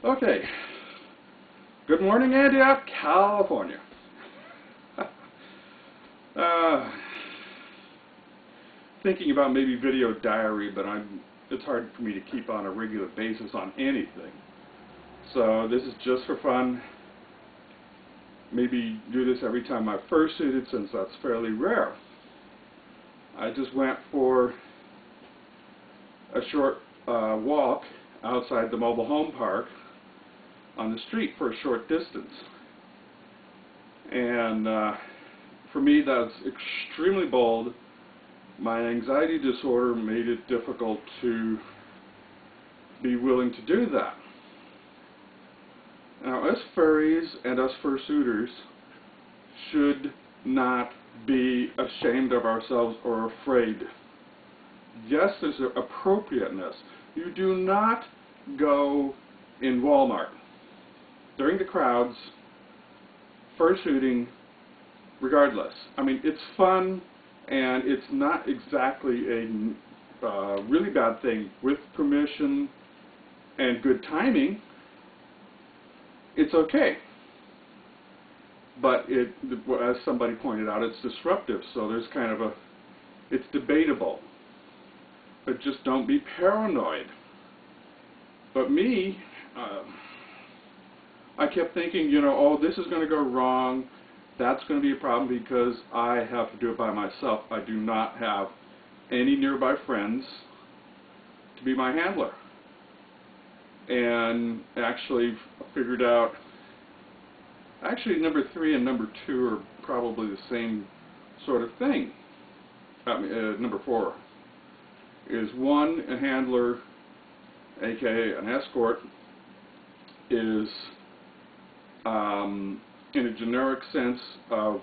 Okay. Good morning, Antioch, California. uh, Thinking about maybe video diary, but it's hard for me to keep on a regular basis on anything. So this is just for fun. Maybe do this every time I fursuited, since that's fairly rare. I just went for a short walk outside the mobile home park on the street for a short distance. And for me, that's extremely bold. My anxiety disorder made it difficult to be willing to do that. Now, us furries and us fursuiters should not be ashamed of ourselves or afraid. Yes, there's an appropriateness. You do not go in Walmart during the crowds fursuiting regardless. I mean, it's fun, and it's not exactly a really bad thing. With permission and good timing, it's okay. But as somebody pointed out, it's disruptive, so there's kind of it's debatable. But just don't be paranoid. But me, I kept thinking, oh, this is going to go wrong. That's going to be a problem because I have to do it by myself. I do not have any nearby friends to be my handler. And actually figured out, number 3 and number 2 are probably the same sort of thing. Number 4 is one, a handler, aka an escort, is in a generic sense of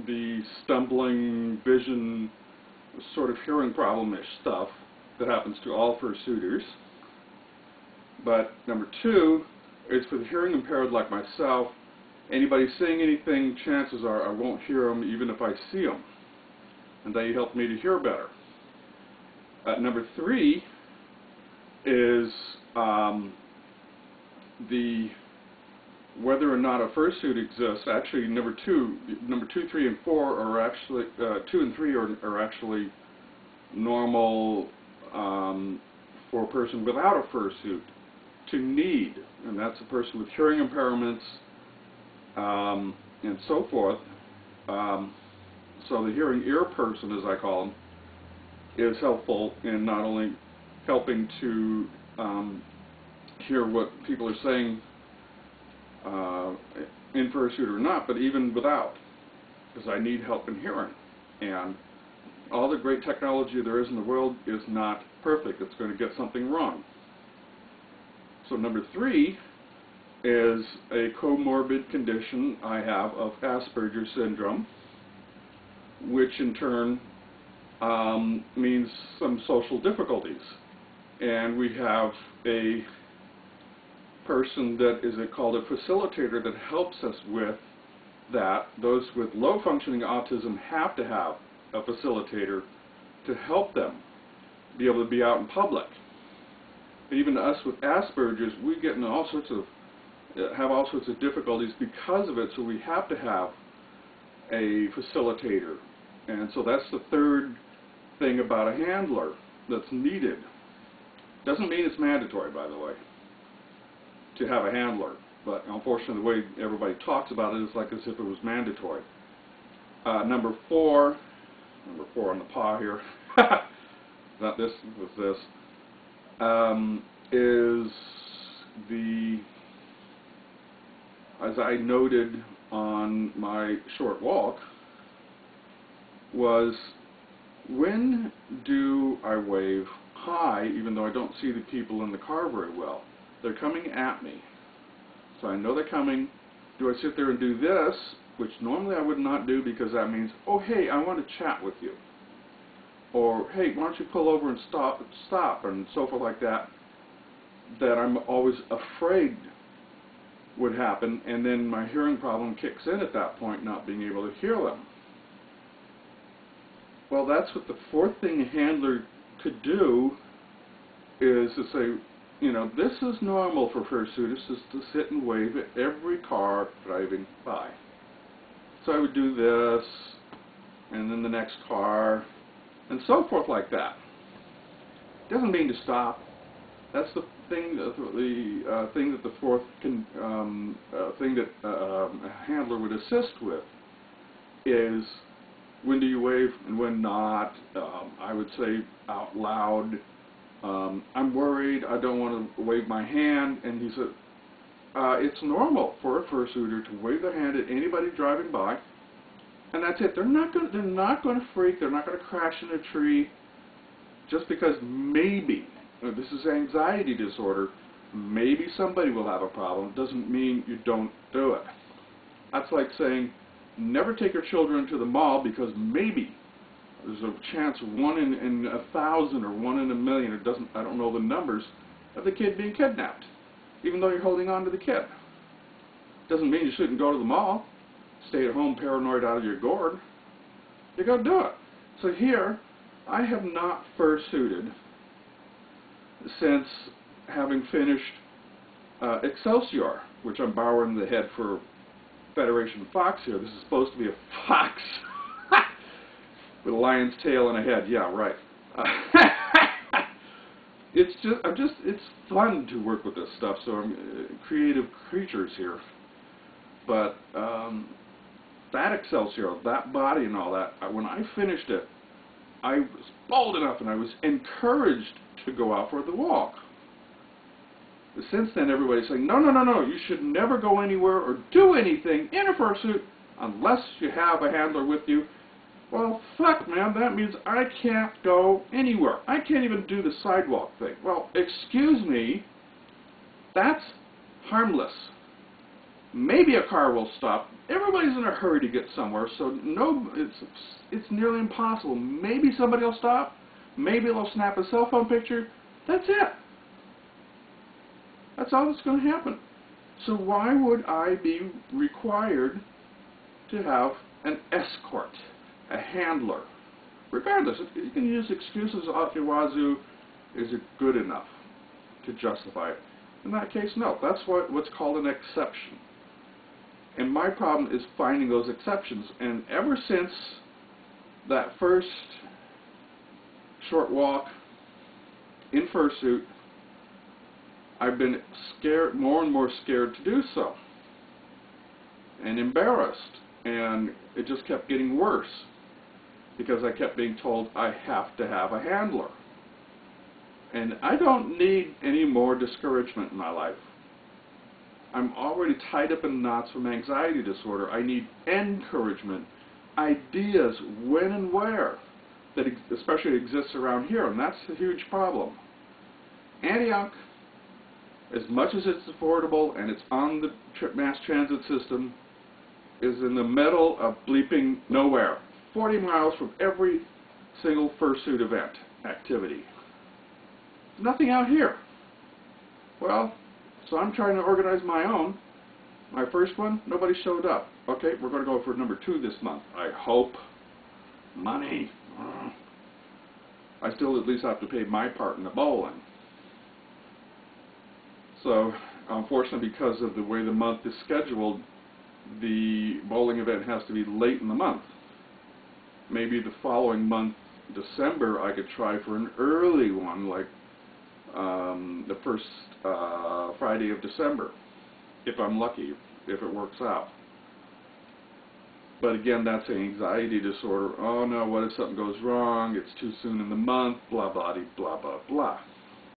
the stumbling vision, sort of hearing problem-ish stuff that happens to all fursuiters. But number 2 is for the hearing impaired like myself. Anybody saying anything, chances are I won't hear them even if I see them. And they help me to hear better. Number 3 is whether or not a fursuit exists. Actually, number 2, 3, and 4 are actually 2 and 3 are actually normal for a person without a fursuit to need, and that's a person with hearing impairments and so forth. So the hearing ear person, as I call them, is helpful in not only helping to hear what people are saying in fursuit or not, but even without, because I need help in hearing. And all the great technology there is in the world is not perfect. It's going to get something wrong. So number 3 is a comorbid condition I have of Asperger's syndrome, which in turn means some social difficulties. And we have a person that is called a facilitator that helps us with that. Those with low functioning autism have to have a facilitator to help them be able to be out in public. Even us with Asperger's, we get in all sorts of difficulties because of it, so we have to have a facilitator. And so that's the third thing about a handler that's needed. Doesn't mean it's mandatory, by the way, to have a handler, but unfortunately the way everybody talks about it is like as if it was mandatory. Number 4 on the paw here, not this, was this, is as I noted on my short walk, was when do I wave hi even though I don't see the people in the car very well? They're coming at me. So I know they're coming. Do I sit there and do this, which normally I would not do because that means, oh, hey, I want to chat with you. Or, hey, why don't you pull over and stop, and so forth like that, that I'm always afraid would happen, and then my hearing problem kicks in at that point, not being able to hear them. Well, that's what the 4th thing a handler could do, is to say, you know, this is normal for fursuiters, is to sit and wave at every car driving by. So I would do this, and then the next car, and so forth like that. Doesn't mean to stop. That's the thing. Thing that the fourth thing that a handler would assist with is when do you wave and when not. I would say out loud, I'm worried. I don't want to wave my hand. And he said, it's normal for a fursuiter to wave their hand at anybody driving by, and that's it. They're not going to freak. They're not going to crash in a tree just because maybe, this is anxiety disorder, maybe somebody will have a problem. Doesn't mean you don't do it. That's like saying never take your children to the mall because maybe there's a chance 1 in 1,000 or 1 in a million, I don't know the numbers, of the kid being kidnapped, even though you're holding on to the kid. Doesn't mean you shouldn't go to the mall. Stay at home paranoid out of your gourd. You got to do it. So here, I have not fursuited since having finished Excelsior, which I'm borrowing the head for Federation Fox here. This is supposed to be a fox with a lion's tail and a head. Yeah, right. It's fun to work with this stuff. So I'm creative creatures here. But that Excelsior, that body and all that, when I finished it, I was bold enough and I was encouraged to go out for the walk. Since then, everybody's saying, no, no, no, no, you should never go anywhere or do anything in a fursuit unless you have a handler with you. Well, fuck, man, that means I can't go anywhere. I can't even do the sidewalk thing. Well, excuse me, that's harmless. Maybe a car will stop. Everybody's in a hurry to get somewhere, so no, it's nearly impossible. Maybe somebody will stop. Maybe they'll snap a cell phone picture. That's it. That's all that's going to happen. So why would I be required to have an escort, a handler? Regardless, you can use excuses off your wazoo. Is it good enough to justify it? In that case, no. That's what's called an exception. And my problem is finding those exceptions. And ever since that first short walk in fursuit, I've been scared, more and more scared to do so, and embarrassed. And it just kept getting worse because I kept being told I have to have a handler. And I don't need any more discouragement in my life. I'm already tied up in knots from anxiety disorder. I need encouragement, ideas, when and where, that especially exists around here, and that's a huge problem. Antioch, as much as it's affordable and it's on the mass transit system, is in the middle of bleeping nowhere, 40 miles from every single fursuit event activity. Nothing out here. Well, so I'm trying to organize my own. My first one, nobody showed up. Okay, we're going to go for number 2 this month. I hope. Money. I still at least have to pay my part in the bowling. So, unfortunately, because of the way the month is scheduled, the bowling event has to be late in the month. Maybe the following month, December, I could try for an early one, like the first Friday of December, if I'm lucky, if it works out. But again, that's an anxiety disorder. Oh no, what if something goes wrong? It's too soon in the month, blah, blah, blah, blah, blah.